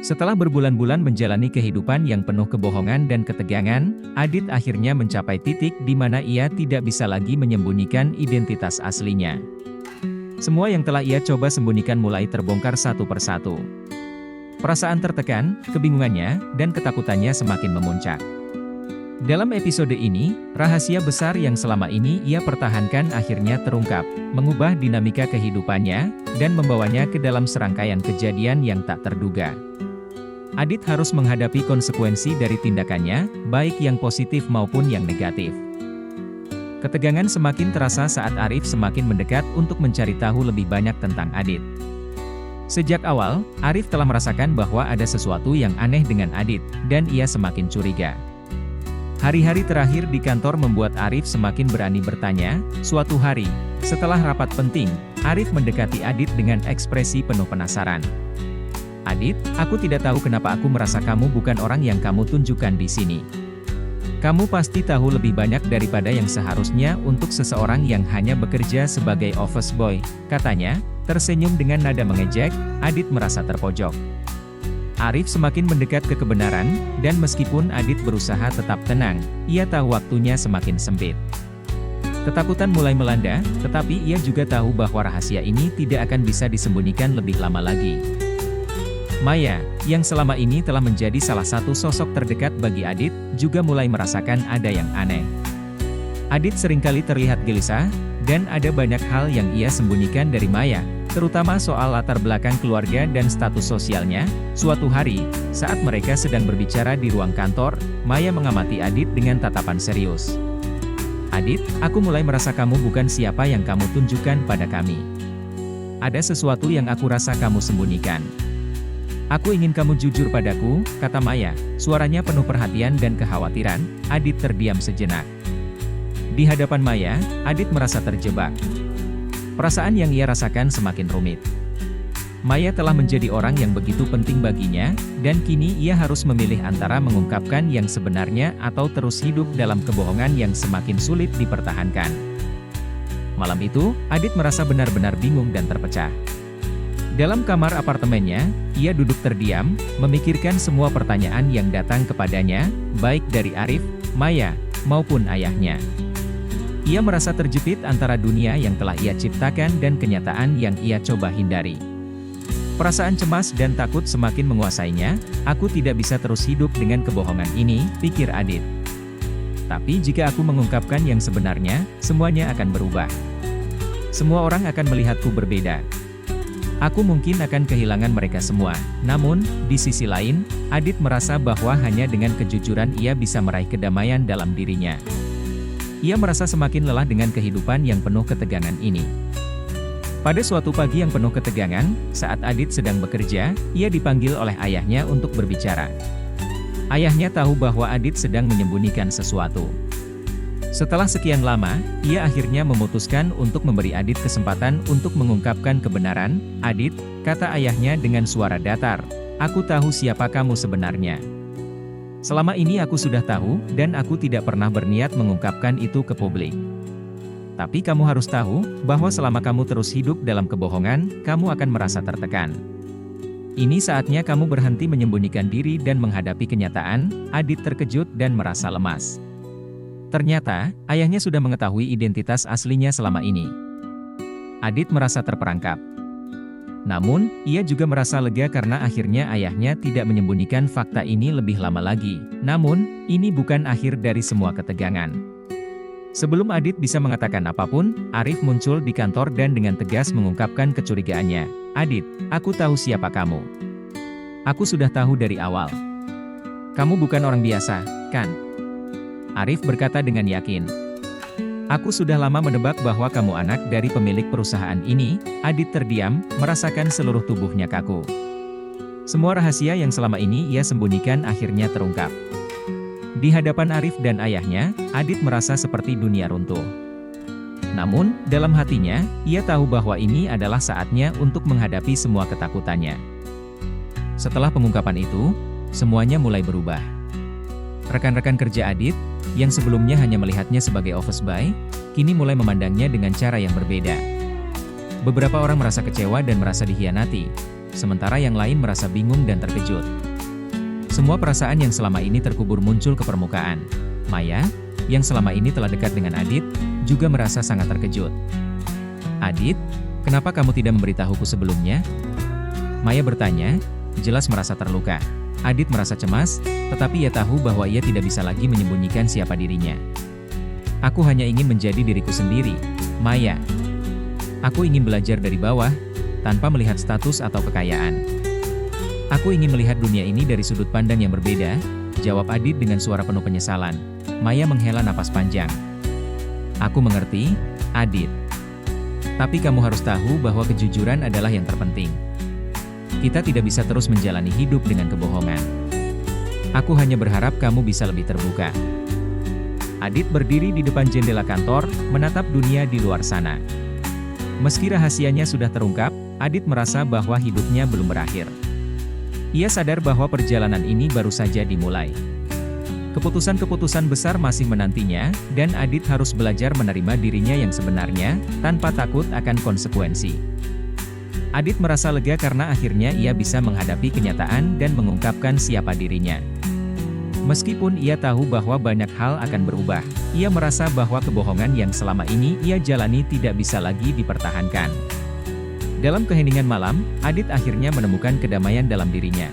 Setelah berbulan-bulan menjalani kehidupan yang penuh kebohongan dan ketegangan, Adit akhirnya mencapai titik di mana ia tidak bisa lagi menyembunyikan identitas aslinya. Semua yang telah ia coba sembunyikan mulai terbongkar satu persatu. Perasaan tertekan, kebingungannya, dan ketakutannya semakin memuncak. Dalam episode ini, rahasia besar yang selama ini ia pertahankan akhirnya terungkap, mengubah dinamika kehidupannya, dan membawanya ke dalam serangkaian kejadian yang tak terduga. Adit harus menghadapi konsekuensi dari tindakannya, baik yang positif maupun yang negatif. Ketegangan semakin terasa saat Arif semakin mendekat untuk mencari tahu lebih banyak tentang Adit. Sejak awal, Arif telah merasakan bahwa ada sesuatu yang aneh dengan Adit, dan ia semakin curiga. Hari-hari terakhir di kantor membuat Arif semakin berani bertanya. Suatu hari, setelah rapat penting, Arif mendekati Adit dengan ekspresi penuh penasaran. "Adit, aku tidak tahu kenapa aku merasa kamu bukan orang yang kamu tunjukkan di sini. Kamu pasti tahu lebih banyak daripada yang seharusnya untuk seseorang yang hanya bekerja sebagai office boy," katanya, tersenyum dengan nada mengejek. Adit merasa terpojok. Arif semakin mendekat ke kebenaran, dan meskipun Adit berusaha tetap tenang, ia tahu waktunya semakin sempit. Ketakutan mulai melanda, tetapi ia juga tahu bahwa rahasia ini tidak akan bisa disembunyikan lebih lama lagi. Maya, yang selama ini telah menjadi salah satu sosok terdekat bagi Adit, juga mulai merasakan ada yang aneh. Adit seringkali terlihat gelisah, dan ada banyak hal yang ia sembunyikan dari Maya, terutama soal latar belakang keluarga dan status sosialnya. Suatu hari, saat mereka sedang berbicara di ruang kantor, Maya mengamati Adit dengan tatapan serius. "Adit, aku mulai merasa kamu bukan siapa yang kamu tunjukkan pada kami. Ada sesuatu yang aku rasa kamu sembunyikan. Aku ingin kamu jujur padaku," kata Maya, suaranya penuh perhatian dan kekhawatiran. Adit terdiam sejenak. Di hadapan Maya, Adit merasa terjebak. Perasaan yang ia rasakan semakin rumit. Maya telah menjadi orang yang begitu penting baginya, dan kini ia harus memilih antara mengungkapkan yang sebenarnya atau terus hidup dalam kebohongan yang semakin sulit dipertahankan. Malam itu, Adit merasa benar-benar bingung dan terpecah. Dalam kamar apartemennya, ia duduk terdiam, memikirkan semua pertanyaan yang datang kepadanya, baik dari Arif, Maya, maupun ayahnya. Ia merasa terjepit antara dunia yang telah ia ciptakan dan kenyataan yang ia coba hindari. Perasaan cemas dan takut semakin menguasainya. "Aku tidak bisa terus hidup dengan kebohongan ini," pikir Adit. "Tapi jika aku mengungkapkan yang sebenarnya, semuanya akan berubah. Semua orang akan melihatku berbeda. Aku mungkin akan kehilangan mereka semua." Namun, di sisi lain, Adit merasa bahwa hanya dengan kejujuran ia bisa meraih kedamaian dalam dirinya. Ia merasa semakin lelah dengan kehidupan yang penuh ketegangan ini. Pada suatu pagi yang penuh ketegangan, saat Adit sedang bekerja, ia dipanggil oleh ayahnya untuk berbicara. Ayahnya tahu bahwa Adit sedang menyembunyikan sesuatu. Setelah sekian lama, ia akhirnya memutuskan untuk memberi Adit kesempatan untuk mengungkapkan kebenaran. "Adit," kata ayahnya dengan suara datar, "aku tahu siapa kamu sebenarnya. Selama ini aku sudah tahu, dan aku tidak pernah berniat mengungkapkan itu ke publik. Tapi kamu harus tahu, bahwa selama kamu terus hidup dalam kebohongan, kamu akan merasa tertekan. Ini saatnya kamu berhenti menyembunyikan diri dan menghadapi kenyataan." Adit terkejut dan merasa lemas. Ternyata, ayahnya sudah mengetahui identitas aslinya selama ini. Adit merasa terperangkap. Namun, ia juga merasa lega karena akhirnya ayahnya tidak menyembunyikan fakta ini lebih lama lagi. Namun, ini bukan akhir dari semua ketegangan. Sebelum Adit bisa mengatakan apapun, Arif muncul di kantor dan dengan tegas mengungkapkan kecurigaannya. "Adit, aku tahu siapa kamu. Aku sudah tahu dari awal. Kamu bukan orang biasa, kan?" Arif berkata dengan yakin. "Aku sudah lama menebak bahwa kamu anak dari pemilik perusahaan ini." Adit terdiam, merasakan seluruh tubuhnya kaku. Semua rahasia yang selama ini ia sembunyikan akhirnya terungkap. Di hadapan Arif dan ayahnya, Adit merasa seperti dunia runtuh. Namun, dalam hatinya, ia tahu bahwa ini adalah saatnya untuk menghadapi semua ketakutannya. Setelah pengungkapan itu, semuanya mulai berubah. Rekan-rekan kerja Adit, yang sebelumnya hanya melihatnya sebagai office boy, kini mulai memandangnya dengan cara yang berbeda. Beberapa orang merasa kecewa dan merasa dikhianati. sementara yang lain merasa bingung dan terkejut. Semua perasaan yang selama ini terkubur muncul ke permukaan. Maya, yang selama ini telah dekat dengan Adit, juga merasa sangat terkejut. "Adit, kenapa kamu tidak memberitahuku sebelumnya?" Maya bertanya, jelas merasa terluka. Adit merasa cemas, tetapi ia tahu bahwa ia tidak bisa lagi menyembunyikan siapa dirinya. "Aku hanya ingin menjadi diriku sendiri, Maya. Aku ingin belajar dari bawah, tanpa melihat status atau kekayaan. Aku ingin melihat dunia ini dari sudut pandang yang berbeda," jawab Adit dengan suara penuh penyesalan. Maya menghela napas panjang. "Aku mengerti, Adit. Tapi kamu harus tahu bahwa kejujuran adalah yang terpenting. Kita tidak bisa terus menjalani hidup dengan kebohongan. Aku hanya berharap kamu bisa lebih terbuka." Adit berdiri di depan jendela kantor, menatap dunia di luar sana. Meski rahasianya sudah terungkap, Adit merasa bahwa hidupnya belum berakhir. Ia sadar bahwa perjalanan ini baru saja dimulai. Keputusan-keputusan besar masih menantinya, dan Adit harus belajar menerima dirinya yang sebenarnya, tanpa takut akan konsekuensi. Adit merasa lega karena akhirnya ia bisa menghadapi kenyataan dan mengungkapkan siapa dirinya. Meskipun ia tahu bahwa banyak hal akan berubah, ia merasa bahwa kebohongan yang selama ini ia jalani tidak bisa lagi dipertahankan. Dalam keheningan malam, Adit akhirnya menemukan kedamaian dalam dirinya.